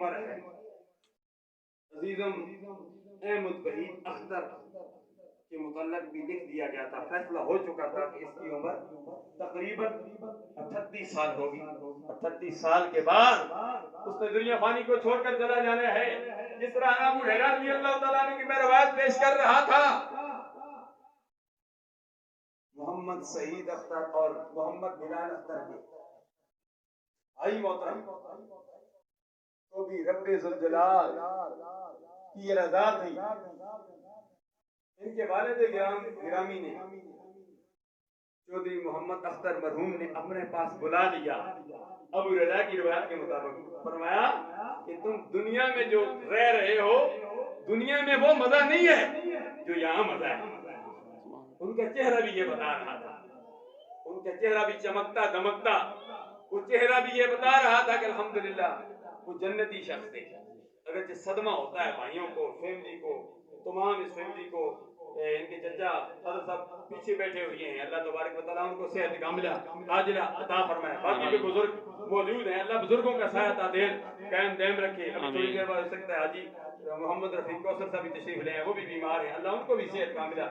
عمر ہے. عزیزم احمد وحید اختر کے متعلق بھی لکھ دیا گیا تھا، فیصلہ ہو چکا تھا کہ اس کی عمر تقریباً 38 سال ہوگی. 38 سال کے بعد اس نے دنیا فانی کو چھوڑ کر چلا جانا ہے. جس طرح ابو ہریرہ رضی اللہ تعالیٰ عنہ کی میں روایت پیش کر رہا تھا، محمد سعید اختر اور محمد بلال اختر کے بھائی محترم تو بھی رب ذوالجلال کی یہ رضا تھی. ان کے والد گرامی نے چودھری محمد اختر مرحوم نے اپنے پاس بلا لیا. ابو ہریرہ کی روایت کے مطابق فرمایا کہ تم دنیا میں جو رہ رہے ہو، دنیا میں وہ مزہ نہیں ہے جو یہاں مزہ ہے. ان کا چہرہ بھی یہ بتا رہا تھا، ان کا چہرہ بھی چمکتا دمکتا، وہ چہرہ بھی یہ بتا رہا تھا کہ الحمدللہ وہ جنتی شخص تھے. اگرچہ صدمہ ہوتا ہے بھائیوں کو، فیملی کو، تمام اس فیملی کو. ان کے چچا حضرت صاحب پیچھے بیٹھے ہوئے ہیں، اللہ تبارک و تعالیٰ ان کو صحت کاملہ عاجلہ عطا فرمائے. باقی بھی بزرگ موجود ہیں، اللہ بزرگوں کا سایہ تعدیل قائم دائم رکھے. ابھی تھوڑی دیر بعد ہو سکتا ہے حاجی محمد رفیق کوثر صاحب بھی تشریف لے ہیں، وہ بھی بیمار ہیں، اللہ ان کو بھی صحت کاملہ